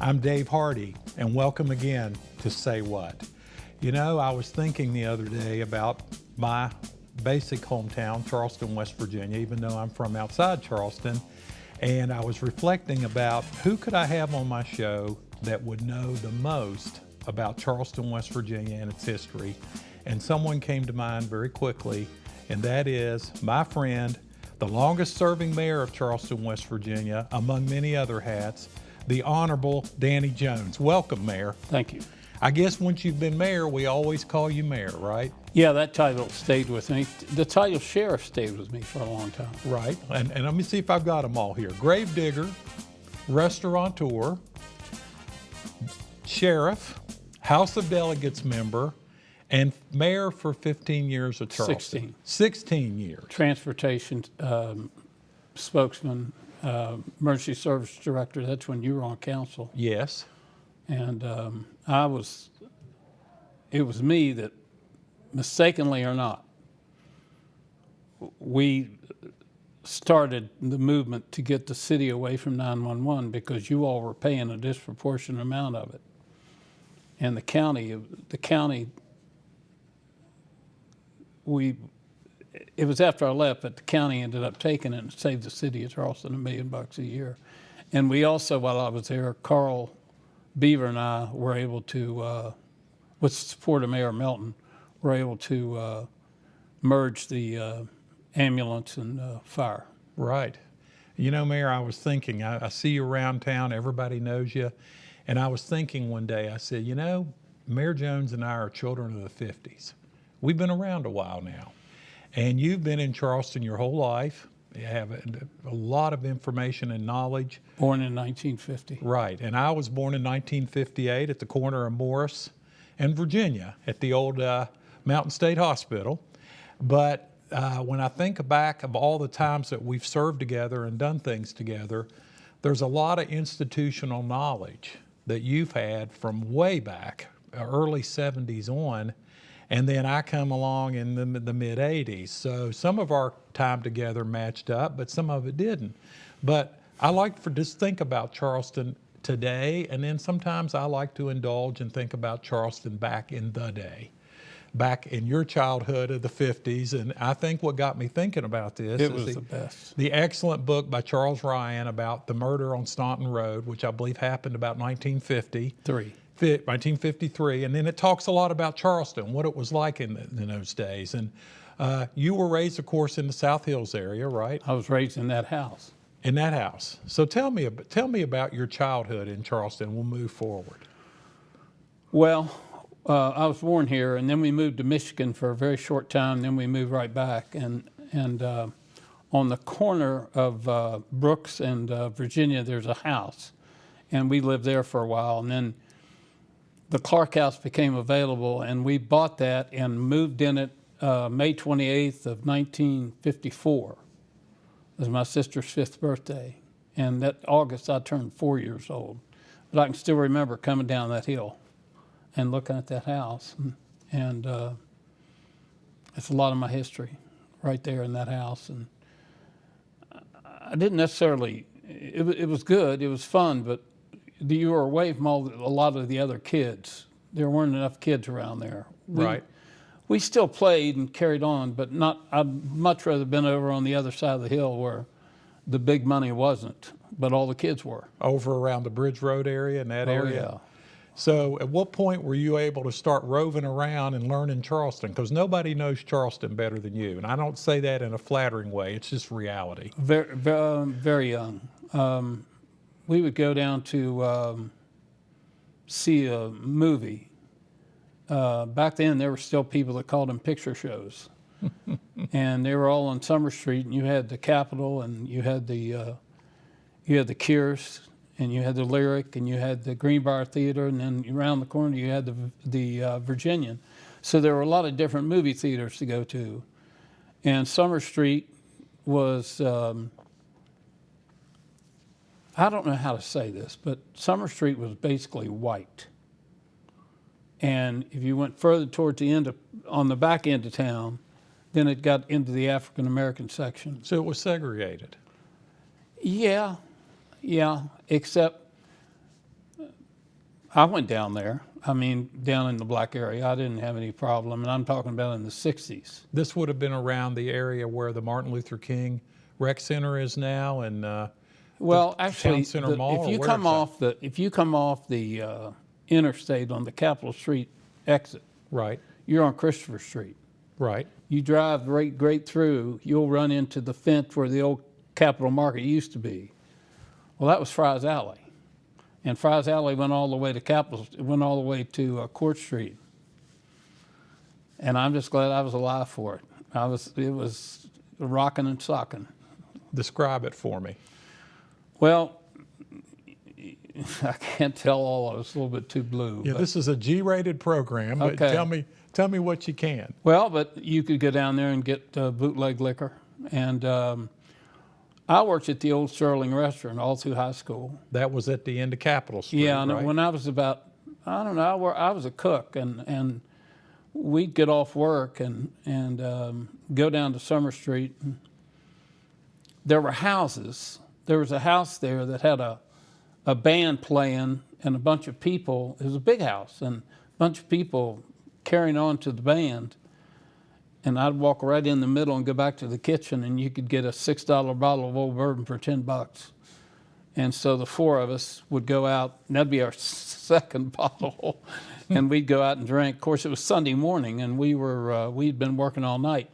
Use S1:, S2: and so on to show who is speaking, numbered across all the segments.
S1: I'm Dave Hardy, and welcome again to Say What. You know, I was thinking the other day about my basic hometown, Charleston, West Virginia, even though I'm from outside Charleston, and I was reflecting about who could I have on my show that would know the most about Charleston, West Virginia and its history. And someone came to mind very quickly, and that is my friend, the longest serving mayor of Charleston, West Virginia, among many other hats, the Honorable Danny Jones. Welcome, Mayor.
S2: Thank you.
S1: I guess once you've been mayor, we always call you mayor, right?
S2: Yeah, that title stayed with me. The title sheriff stayed with me for a long time.
S1: Right. And let me see if I've got them all here. Gravedigger, restaurateur, sheriff, House of Delegates member, and mayor for 15 years of Charleston. 16 years.
S2: Transportation spokesman, emergency service director. That's when you were on council.
S1: Yes.
S2: And it was me that, mistakenly or not, we started the movement to get the city away from 911 because you all were paying a disproportionate amount of it. And the county, it was after I left, but the county ended up taking it and saved the city of Charleston $1 million a year. And we also, while I was there, Carl Beaver and I were able to, with the support of Mayor Melton, were able to merge the ambulance and fire.
S1: Right. You know, Mayor, I was thinking, I see you around town, everybody knows you, and I was thinking one day, I said, you know, Mayor Jones and I are children of the 50s. We've been around a while now, and you've been in Charleston your whole life. You have a lot of information and knowledge.
S2: Born in 1950.
S1: Right, and I was born in 1958 at the corner of Morris and Virginia at the old Mountain State Hospital. But when I think back of all the times that we've served together and done things together, there's a lot of institutional knowledge that you've had from way back, early 70s on, and then I come along in the mid 80s. So some of our time together matched up, but some of it didn't. But I like to just think about Charleston today, and then sometimes I like to indulge and think about Charleston back in the day, back in your childhood of the 50s. And I think what got me thinking about this
S2: is the best.
S1: The excellent book by Charles Ryan about the murder on Staunton Road, which I believe happened about 1953, and then it talks a lot about Charleston, what it was like in those days. And you were raised, of course, in the South Hills area, right?
S2: I was raised in that house.
S1: In that house. So tell me about your childhood in Charleston. We'll move forward.
S2: Well, I was born here, and then we moved to Michigan for a very short time. Then we moved right back, and on the corner of Brooks and Virginia, there's a house, and we lived there for a while, and then the Clark House became available, and we bought that and moved in it May 28th of 1954. It was my sister's 5th birthday, and that August I turned 4 years old. But I can still remember coming down that hill and looking at that house, and it's a lot of my history right there in that house. And I didn't necessarily, it was good, it was fun, but you were away from a lot of the other kids. There weren't enough kids around there.
S1: Right.
S2: We still played and carried on, but I'd much rather been over on the other side of the hill where the big money wasn't, but all the kids were.
S1: Over around the Bridge Road area and that area?
S2: Yeah.
S1: So at what point were you able to start roving around and learning Charleston? Because nobody knows Charleston better than you. And I don't say that in a flattering way. It's just reality.
S2: Very, very young. We would go down to see a movie. Back then, there were still people that called them picture shows. And they were all on Summer Street, and you had the Capitol, and you had the Cures, and you had the Lyric, and you had the Greenbrier Theater, and then around the corner you had the Virginian. So there were a lot of different movie theaters to go to. And Summer Street was, I don't know how to say this, but Summer Street was basically white. And if you went further towards the end on the back end of town, then it got into the African American section.
S1: So it was segregated.
S2: Yeah, except I went down there. I mean, down in the black area. I didn't have any problem, and I'm talking about in the 60s.
S1: This would have been around the area where the Martin Luther King Rec Center is now, and
S2: Well,
S1: Town
S2: actually,
S1: Center Mall,
S2: if
S1: or
S2: you
S1: where
S2: come
S1: is that?
S2: off the interstate on the Capitol Street exit,
S1: Right,
S2: you're on Christopher Street.
S1: right.
S2: You drive right through, you'll run into the fence where the old Capitol Market used to be. Well, that was Fry's Alley, and Fry's Alley went all the way to Court Street. And I'm just glad I was alive for it. It was rocking and socking.
S1: Describe it for me.
S2: Well, I can't tell all of it. It's a little bit too blue.
S1: Yeah,
S2: but-
S1: this is a G-rated program, but
S2: Okay.
S1: tell me what you can.
S2: Well, but you could go down there and get bootleg liquor. And I worked at the old Sterling restaurant all through high school.
S1: That was at the end of Capitol Street,
S2: Yeah, and
S1: right?
S2: when I was about, I don't know, I was a cook, and we'd get off work and go down to Summer Street. And there were houses. There was a house there that had a band playing and a bunch of people. It was a big house and a bunch of people carrying on to the band. And I'd walk right in the middle and go back to the kitchen, and you could get a $6 bottle of Old Bourbon for $10. And so the four of us would go out, and that'd be our second bottle, and we'd go out and drink. Of course, it was Sunday morning, and we'd been working all night.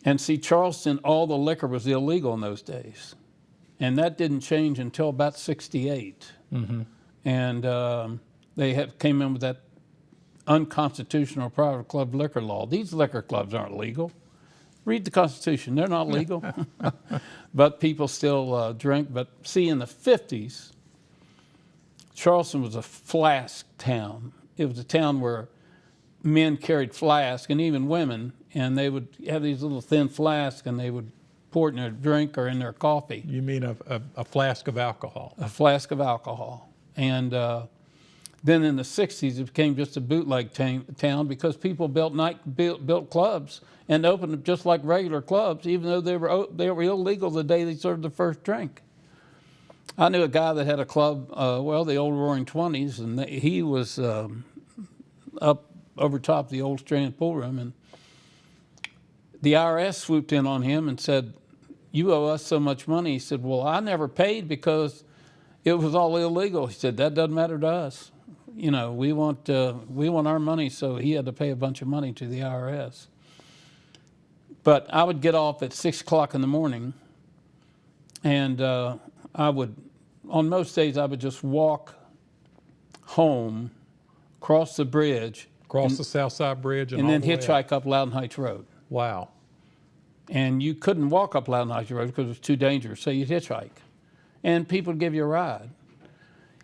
S2: And see, Charleston, all the liquor was illegal in those days, and that didn't change until about '68.
S1: Mm-hmm.
S2: And they came in with that unconstitutional private club liquor law. These liquor clubs aren't legal. Read the Constitution; they're not legal. But people still drink. But see, in the 50s, Charleston was a flask town. It was a town where men carried flasks, and even women, and they would have these little thin flasks, and they would pour it in their drink or in their coffee.
S1: You mean a flask of alcohol?
S2: A flask of alcohol. And then in the 60s, it became just a bootleg town because people built clubs and opened them just like regular clubs, even though they were illegal the day they served the first drink. I knew a guy that had a club, the old Roaring Twenties, and he was up over top of the old Strand pool room, and the IRS swooped in on him and said, "You owe us so much money." He said, "Well, I never paid because it was all illegal." He said, "That doesn't matter to us. You know, we want our money." So he had to pay a bunch of money to the IRS. But I would get off at 6 o'clock in the morning, and on most days, I would just walk home, cross the bridge,
S1: Cross the South Side Bridge
S2: and
S1: all
S2: then
S1: the way up.
S2: hitchhike up Loudon Heights Road.
S1: Wow.
S2: And you couldn't walk up Loudon Heights Road because it was too dangerous, so you'd hitchhike. And people would give you a ride.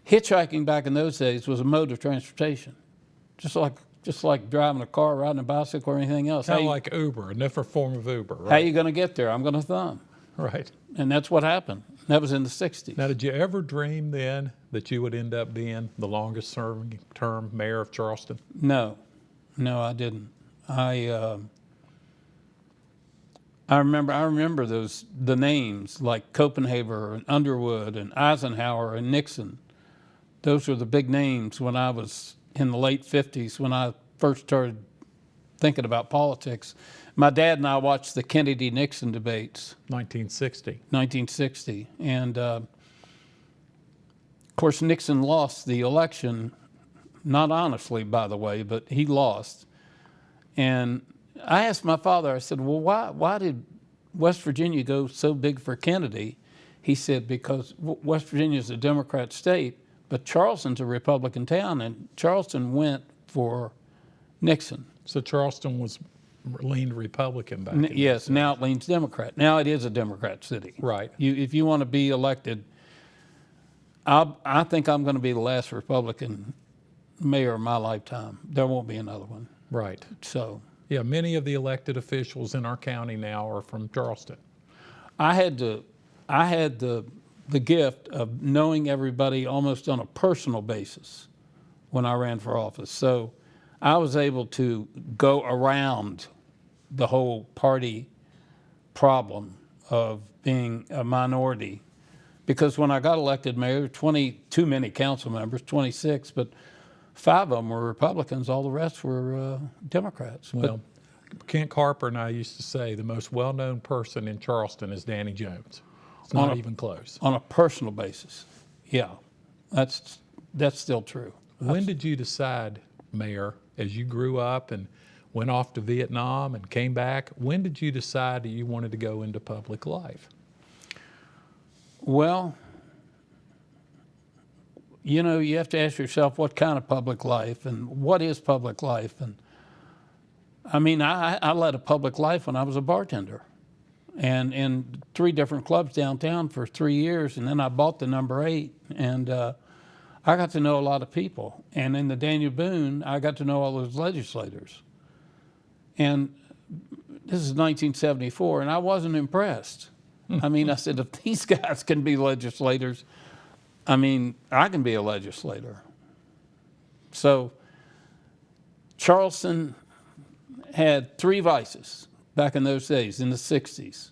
S2: Hitchhiking back in those days was a mode of transportation, just like driving a car, riding a bicycle, or anything else.
S1: Kind of like Uber, a different form of Uber, right?
S2: How you going to get there? I'm going to thumb.
S1: Right.
S2: And that's what happened. That was in the 60s.
S1: Now, did you ever dream then that you would end up being the longest serving term mayor of Charleston?
S2: No, I didn't. I remember the names like Copenhaver and Underwood and Eisenhower and Nixon. Those were the big names when I was in the late 50s, when I first started thinking about politics. My dad and I watched the Kennedy-Nixon debates.
S1: 1960.
S2: And of course, Nixon lost the election, not honestly, by the way, but he lost. And I asked my father, I said, "Well, why did West Virginia go so big for Kennedy?" He said, "Because West Virginia is a Democrat state, but Charleston's a Republican town, and Charleston went for Nixon."
S1: So Charleston leaned Republican back then.
S2: Yes, now it leans Democrat. Now it is a Democrat city.
S1: Right.
S2: If you want to be elected, I think I'm going to be the last Republican mayor of my lifetime. There won't be another one.
S1: Right.
S2: So
S1: Yeah, many of the elected officials in our county now are from Charleston.
S2: I had the gift of knowing everybody almost on a personal basis when I ran for office. So I was able to go around the whole party problem of being a minority because when I got elected mayor, 22 many council members, 26, but 5 of them were Republicans. All the rest were Democrats.
S1: Well, Kent Carper and I used to say the most well-known person in Charleston is Danny Jones. It's not even close.
S2: On a personal basis, yeah, that's still true.
S1: When did you decide, Mayor, as you grew up and went off to Vietnam and came back, when did you decide that you wanted to go into public life?
S2: Well, you know, you have to ask yourself what kind of public life and what is public life. And I mean, I led a public life when I was a bartender and in 3 different clubs downtown for 3 years. And then I bought the number 8 and I got to know a lot of people. And in the Daniel Boone, I got to know all those legislators. And this is 1974, and I wasn't impressed. I mean, I said, if these guys can be legislators, I mean, I can be a legislator. So Charleston had 3 vices back in those days, in the 60s.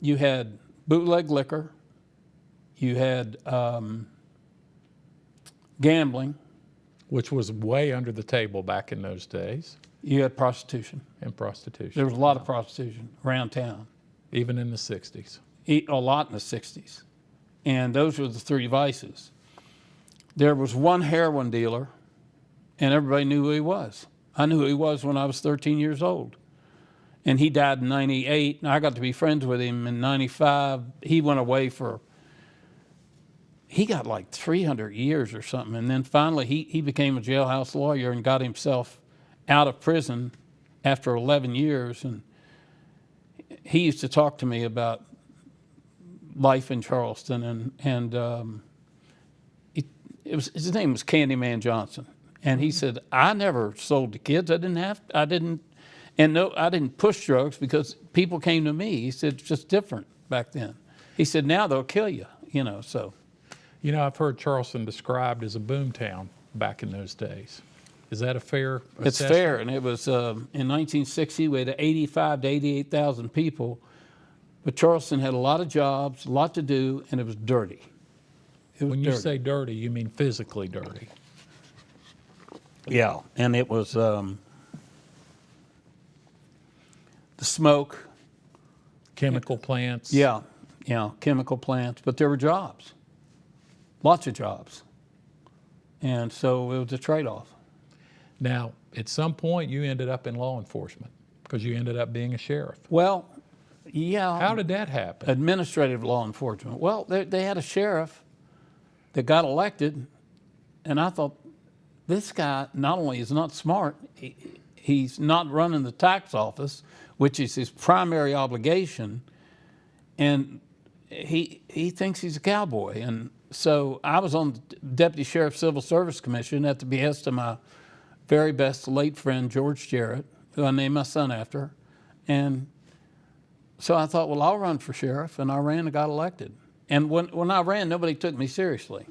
S2: You had bootleg liquor, you had gambling.
S1: Which was way under the table back in those days.
S2: You had prostitution.
S1: And prostitution.
S2: There was a lot of prostitution around town.
S1: Even in the 60s.
S2: A lot in the 60s. And those were the 3 vices. There was one heroin dealer, and everybody knew who he was. I knew who he was when I was 13 years old. And he died in 98, and I got to be friends with him in 95. He went away he got like 300 years or something. And then finally he became a jailhouse lawyer and got himself out of prison after 11 years. And he used to talk to me about life in Charleston. And his name was Candyman Johnson. And he said, I never sold to kids. I didn't push drugs because people came to me. He said, it's just different back then. He said, now they'll kill you, you know, so.
S1: You know, I've heard Charleston described as a boom town back in those days. Is that a fair assessment?
S2: It's fair, and it was in 1960 we had 85 to 88,000 people, but Charleston had a lot of jobs, a lot to do, and it was dirty. It was
S1: When you
S2: dirty.
S1: say dirty, you mean physically dirty.
S2: Yeah, and it was the smoke.
S1: Chemical plants.
S2: Yeah, chemical plants, but there were jobs, lots of jobs, and so it was a trade-off.
S1: Now, at some point, you ended up in law enforcement because you ended up being a sheriff.
S2: Well, yeah.
S1: How did that happen?
S2: Administrative law enforcement. Well, they had a sheriff that got elected, and I thought, this guy not only is not smart, he's not running the tax office, which is his primary obligation, and he thinks he's a cowboy. And so I was on the Deputy Sheriff Civil Service Commission at the behest of my very best late friend, George Jarrett, who I named my son after. And so I thought, well, I'll run for sheriff, and I ran and got elected. And when I ran, nobody took me seriously.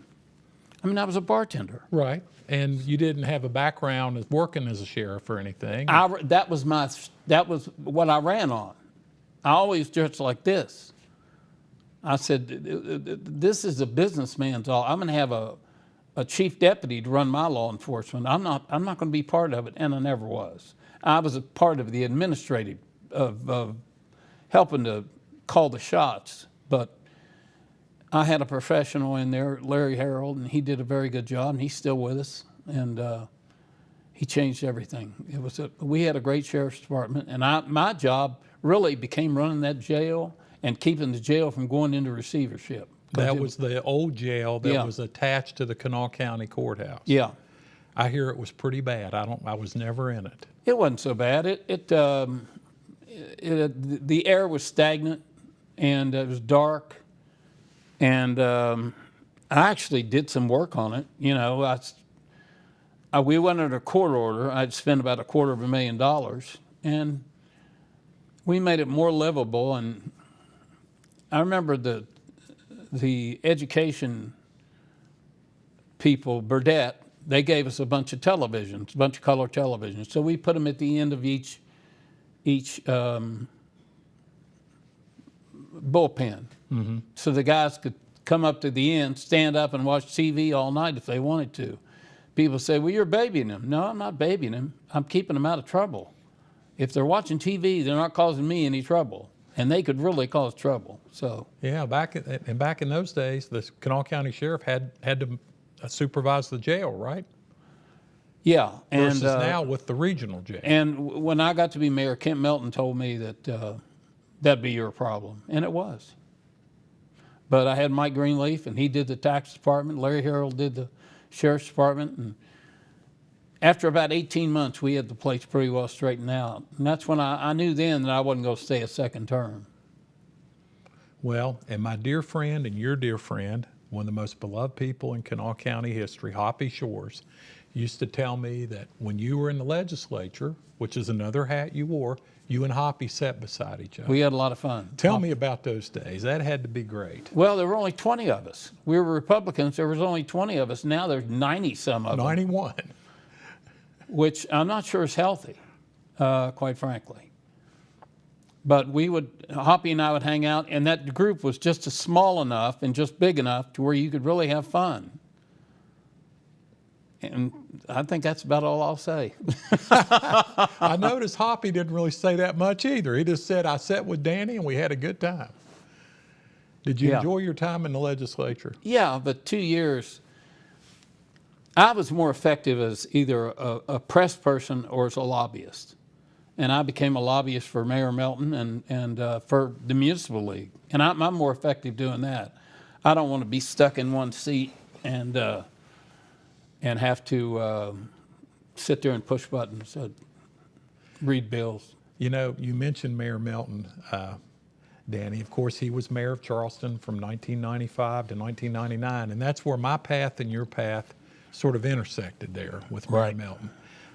S2: I mean, I was a bartender.
S1: Right. And you didn't have a background as working as a sheriff or anything.
S2: That was what I ran on. I always dressed like this. I said, this is a businessman's all. I'm going to have a chief deputy to run my law enforcement. I'm not going to be part of it, and I never was. I was a part of the administrative of helping to call the shots, but I had a professional in there, Larry Harold, and he did a very good job, and he's still with us, and he changed everything. We had a great sheriff's department, and my job really became running that jail and keeping the jail from going into receivership.
S1: That was the old jail that
S2: Yeah.
S1: was attached to the Kanawha County Courthouse.
S2: Yeah.
S1: I hear it was pretty bad. I was never in it.
S2: It wasn't so bad. The air was stagnant, and it was dark, and I actually did some work on it. You know, we went under a court order. I'd spent about $250,000, and we made it more livable. And I remember the education people, Burdette, they gave us a bunch of televisions, a bunch of color televisions. So we put them at the end of each bullpen. So the guys could come up to the end, stand up and watch TV all night if they wanted to. People say, well, you're babying them. No, I'm not babying them. I'm keeping them out of trouble. If they're watching TV, they're not causing me any trouble. And they could really cause trouble. So
S1: Yeah, back in those days, the Kanawha County Sheriff had to supervise the jail, right?
S2: yeah.
S1: Versus now with the regional jail.
S2: And when I got to be mayor, Kent Melton told me that that'd be your problem. And it was. But I had Mike Greenleaf, and he did the tax department. Larry Harrell did the sheriff's department. And after about 18 months, we had the place pretty well straightened out. And that's when I knew then that I wasn't going to stay a second term.
S1: Well, and my dear friend and your dear friend, one of the most beloved people in Kanawha County history, Hoppy Shores, used to tell me that when you were in the legislature, which is another hat you wore, you and Hoppy sat beside each other.
S2: We had a lot of fun.
S1: Tell me about those days. That had to be great.
S2: Well, there were only 20 of us. We were Republicans. There was only 20 of us. Now there's 90-some of them.
S1: 91.
S2: Which I'm not sure is healthy, quite frankly. But Hoppy and I would hang out, and that group was just small enough and just big enough to where you could really have fun. And I think that's about all I'll say.
S1: I noticed Hoppy didn't really say that much either. He just said, I sat with Danny and we had a good time. Did you enjoy your time in the legislature?
S2: Yeah, but 2 years, I was more effective as either a press person or as a lobbyist. And I became a lobbyist for Mayor Melton and for the Municipal League. And I'm more effective doing that. I don't want to be stuck in one seat and have to sit there and push buttons, read bills.
S1: You know, you mentioned Mayor Melton, Danny. Of course, he was mayor of Charleston from 1995 to 1999, and that's where my path and your path sort of intersected there with Mayor Melton.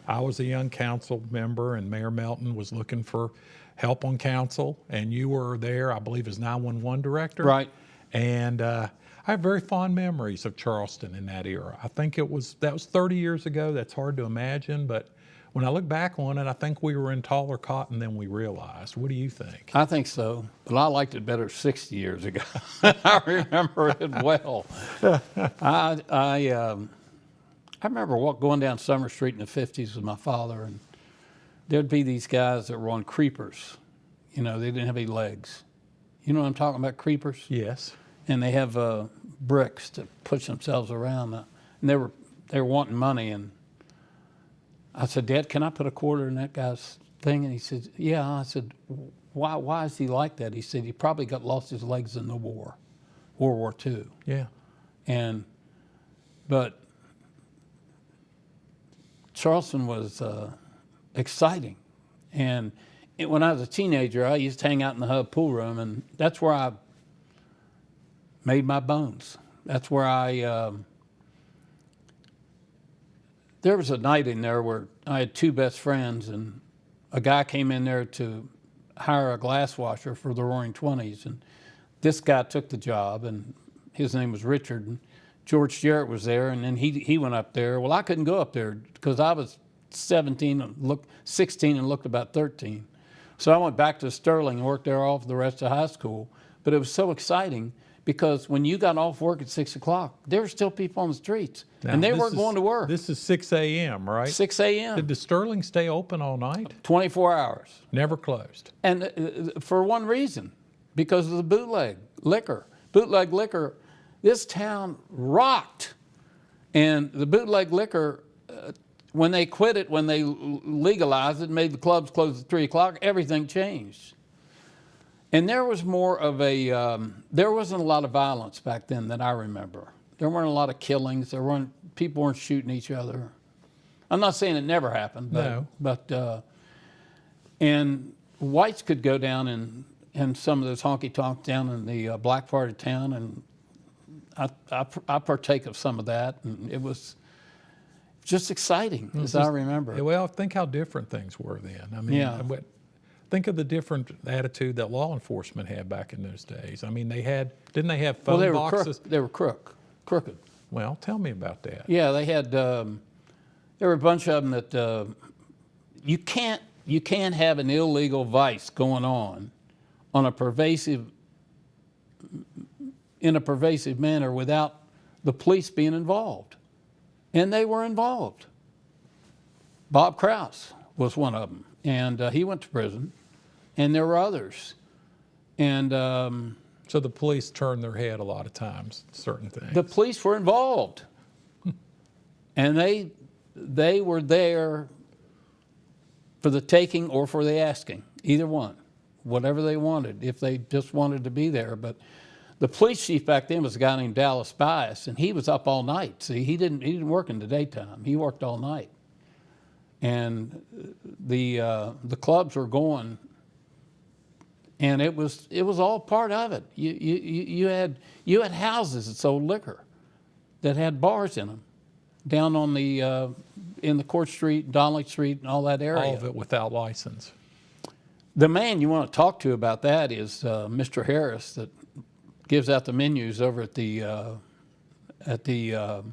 S1: I was a young council member, and Mayor Melton was looking for help on council, and you were there, I believe, as 911 director.
S2: Right.
S1: And I have very fond memories of Charleston in that era. I think that was 30 years ago. That's hard to imagine, but when I look back on it, I think we were in taller cotton than we realized. What do you think?
S2: I think so, but I liked it better 60 years ago. I remember it well. I remember going down Summer Street in the 50s with my father, and there'd be these guys that were on creepers. You know, they didn't have any legs. You know what I'm talking about, creepers?
S1: Yes.
S2: And they have bricks to push themselves around. And they were wanting money, and I said, Dad, can I put a quarter in that guy's thing? And he said, yeah. I said, why is he like that? He said, he probably lost his legs in the war, World War II.
S1: Yeah.
S2: But Charleston was exciting. And when I was a teenager, I used to hang out in the Hub pool room, and that's where I made my bones. That's where there was a night in there where I had two best friends, and a guy came in there to hire a glass washer for the Roaring Twenties, and this guy took the job, and his name was Richard, and George Jarrett was there, and then he went up there. Well, I couldn't go up there because I was 16 and looked about 13. So I went back to Sterling and worked there all for the rest of high school. But it was so exciting because when you got off work at 6 o'clock, there were still people on the streets.
S1: Now,
S2: and they weren't going to work.
S1: This is 6 a.m., right?
S2: 6 a.m.
S1: Did the Sterling stay open all night?
S2: 24 hours.
S1: Never closed.
S2: And for one reason, because of the bootleg liquor. Bootleg liquor, this town rocked. And the bootleg liquor, when they quit it, when they legalized it, made the clubs close at 3 o'clock, everything changed. And there was more of there wasn't a lot of violence back then that I remember. There weren't a lot of killings. People weren't shooting each other. I'm not saying it never happened, and whites could go down in some of those honky-tonks down in the black part of town, and I partake of some of that, and it was just exciting, I remember.
S1: Well, think how different things were then. I mean, think of the different attitude that law enforcement had back in those days. I mean, didn't they have phone boxes?
S2: They were crooked.
S1: Well, tell me about that.
S2: Yeah, they had. There were a bunch of them that you can't have an illegal vice going on a pervasive in a pervasive manner without the police being involved. And they were involved. Bob Krause was one of them, and he went to prison, and there were others. And
S1: So the police turn their head a lot of times, certain things.
S2: the police were involved. And they were there for the taking or for the asking, either one, whatever they wanted, if they just wanted to be there. But the police chief back then was a guy named Dallas Bias, and he was up all night. See, he didn't work in the daytime. He worked all night. And the clubs were going, and it was all part of it. You had houses that sold liquor that had bars in them down on the in the Court Street, Donnelly Street, and all that area.
S1: All of it without license.
S2: The man you want to talk to about that is Mr. Harris, that gives out the menus over at the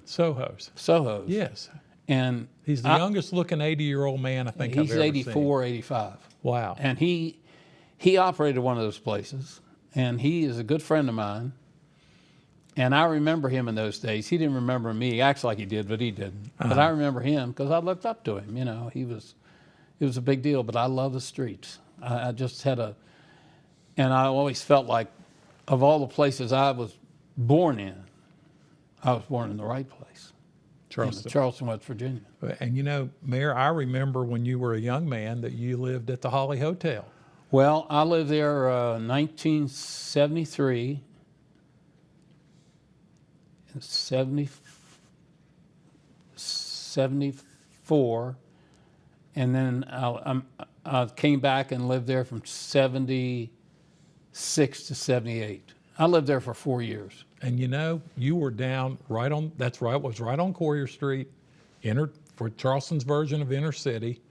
S1: Soho's.
S2: Soho's.
S1: Yes.
S2: And
S1: He's the youngest looking 80-year-old man I think I've
S2: he's
S1: ever
S2: 84,
S1: seen.
S2: 85.
S1: Wow.
S2: And he operated one of those places, and he is a good friend of mine. And I remember him in those days. He didn't remember me. He acts like he did, but he didn't. But I remember him because I looked up to him. You know, it was a big deal. But I love the streets. I just had and I always felt like, of all the places I was born in, I was born in the right place.
S1: Charleston.
S2: Charleston, West Virginia.
S1: And you know, Mayor, I remember when you were a young man that you lived at the Holly Hotel.
S2: Well, I lived there 1973, 74, and then I came back and lived there from 76 to 78. I lived there for 4 years.
S1: And you know, you were down right on, that's right, was right on Courier Street, for Charleston's version of inner city.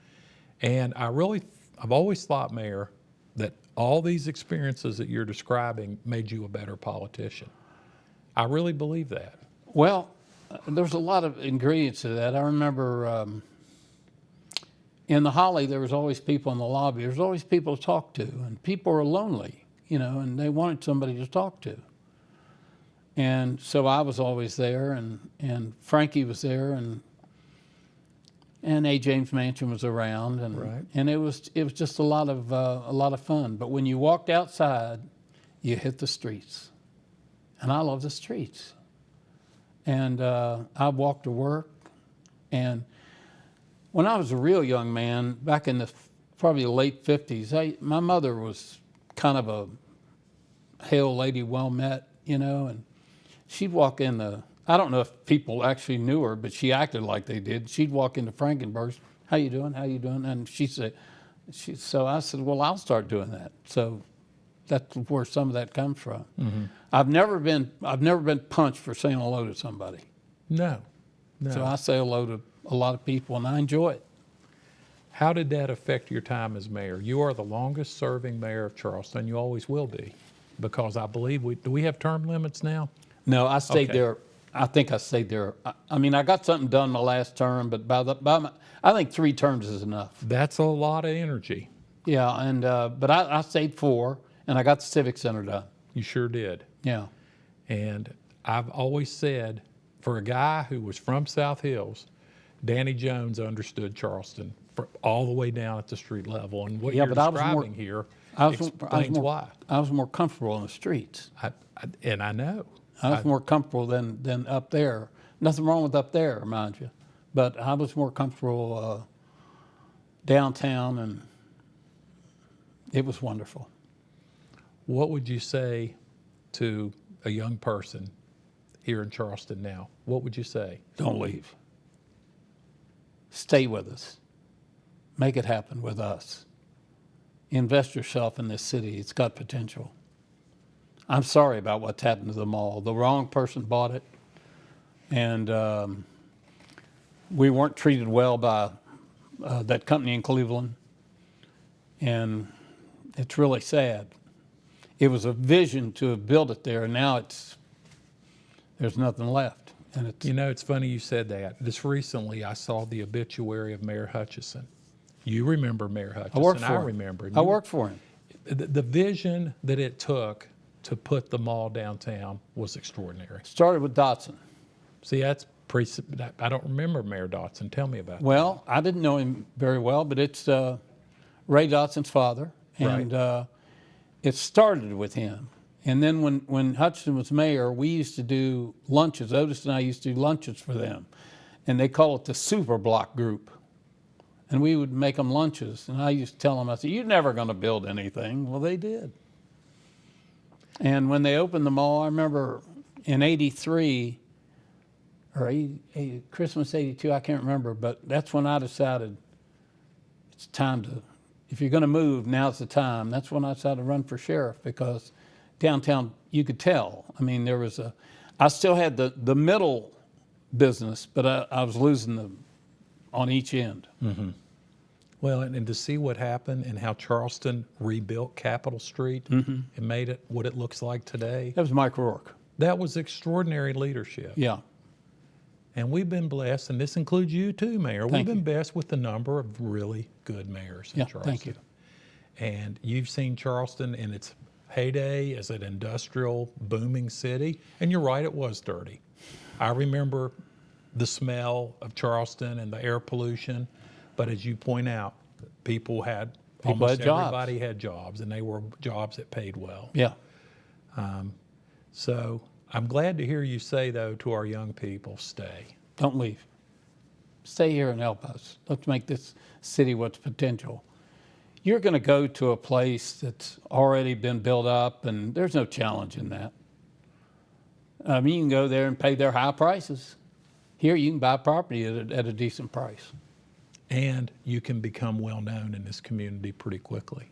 S1: And I've always thought, Mayor, that all these experiences that you're describing made you a better politician. I really believe that.
S2: Well, there's a lot of ingredients to that. I remember in the Holly, there was always people in the lobby. There was always people to talk to, and people were lonely, you know, and they wanted somebody to talk to. And so I was always there, and Frankie was there, and A. James Manchin was around, and
S1: Right.
S2: and it was just a lot of fun. But when you walked outside, you hit the streets, and I love the streets. And I walked to work, and when I was a real young man, back in probably the late 50s, my mother was kind of a hale lady, well met, you know, and she'd walk in I don't know if people actually knew her, but she acted like they did. She'd walk into Frankenberg's, how you doing, how you doing? And so I said, well, I'll start doing that. So that's where some of that comes from. Mm-hmm. I've never been punched for saying hello to somebody.
S1: No.
S2: So I say hello to a lot of people, and I enjoy it.
S1: How did that affect your time as mayor? You are the longest serving mayor of Charleston. You always will be, because I believe do we have term limits now?
S2: No, I stayed
S1: Okay.
S2: there. I think I stayed there. I mean, I got something done my last term, but I think 3 terms is enough.
S1: That's a lot of energy.
S2: Yeah, and but I stayed 4, and I got the Civic Center done.
S1: You sure did.
S2: Yeah.
S1: And I've always said, for a guy who was from South Hills, Danny Jones understood Charleston all the way down at the street level. And what you're describing here explains why.
S2: I was more comfortable in the streets.
S1: And I know.
S2: I was more comfortable than up there. Nothing wrong with up there, mind you. But I was more comfortable downtown, and it was wonderful.
S1: What would you say to a young person here in Charleston now? What would you say?
S2: Don't leave. Stay with us. Make it happen with us. Invest yourself in this city. It's got potential. I'm sorry about what's happened to the mall. The wrong person bought it, and we weren't treated well by that company in Cleveland, and it's really sad. It was a vision to have built it there, and now there's nothing left. And
S1: it's funny you said that. Just recently, I saw the obituary of Mayor Hutchison. You remember Mayor Hutchison.
S2: I worked for him.
S1: I remember him.
S2: I worked for him.
S1: The vision that it took to put the mall downtown was extraordinary.
S2: Started with Dotson.
S1: See, that's I don't remember Mayor Dotson. Tell me about that.
S2: Well, I didn't know him very well, but it's Ray Dotson's father, and it started with him. And then when Hutchinson was mayor, we used to do lunches. Otis and I used to do lunches for them, and they call it the Super Block Group. And we would make them lunches, and I used to tell them, I said, "You're never going to build anything." Well, they did. And when they opened the mall, I remember in '83 or Christmas '82, I can't remember, but that's when I decided it's time to, if you're going to move, now's the time. That's when I decided to run for sheriff, because downtown, you could tell. I mean, I still had the middle business, but I was losing them on each end.
S1: Mm-hmm. Well, and to see what happened and how Charleston rebuilt Capitol Street and made it what it looks like today.
S2: That was Mike Rourke.
S1: That was extraordinary leadership.
S2: Yeah.
S1: And we've been blessed, and this includes you too, Mayor.
S2: Thank
S1: We've been
S2: you.
S1: blessed with the number of really good mayors in
S2: Yeah,
S1: Charleston.
S2: thank you.
S1: And you've seen Charleston in its heyday as an industrial, booming city. And you're right, it was dirty. I remember the smell of Charleston and the air pollution. But as you point out, people had everybody had jobs, and they were jobs that paid well.
S2: Yeah.
S1: So I'm glad to hear you say, though, to our young people, stay.
S2: Don't leave. Stay here and help us. Let's make this city what's potential. You're going to go to a place that's already been built up, and there's no challenge in that. You can go there and pay their high prices. Here, you can buy property at a decent price.
S1: And you can become well known in this community pretty quickly.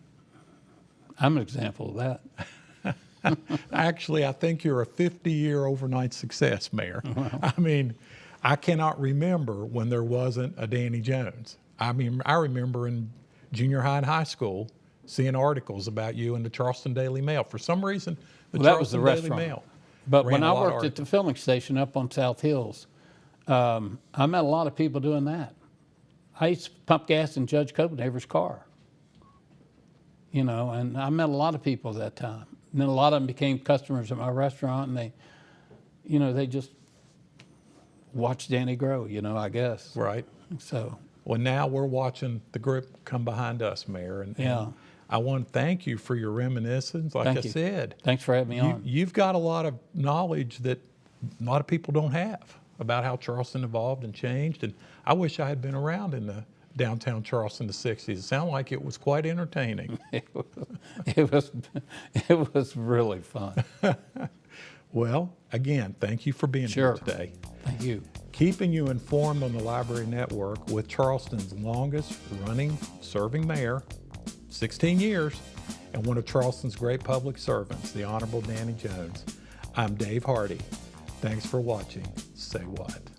S2: I'm an example of that.
S1: Actually, I think you're a 50-year overnight success, Mayor. I mean, I cannot remember when there wasn't a Danny Jones. I mean, I remember in junior high and high school seeing articles about you in the Charleston Daily Mail. For some reason,
S2: That was the
S1: Charleston Daily
S2: restaurant.
S1: Mail.
S2: But
S1: ran
S2: when
S1: a
S2: I
S1: lot of
S2: worked at the filming station up on South Hills, I met a lot of people doing that. I used to pump gas in Judge Copenhaver's car, and I met a lot of people at that time. And then a lot of them became customers at my restaurant, and they just watched Danny grow, I guess.
S1: Right.
S2: So.
S1: Well, now we're watching the group come behind us, Mayor. And I want to thank you for your reminiscence. Like I said,
S2: thanks for having me on.
S1: You've got a lot of knowledge that a lot of people don't have about how Charleston evolved and changed. And I wish I had been around in the downtown Charleston in the 60s. It sounded like it was quite entertaining.
S2: It was really fun.
S1: Well, again, thank you for being here today.
S2: Thank you.
S1: Keeping you informed on the Library Network with Charleston's longest running serving mayor, 16 years, and one of Charleston's great public servants, the Honorable Danny Jones. I'm Dave Hardy. Thanks for watching. Say What?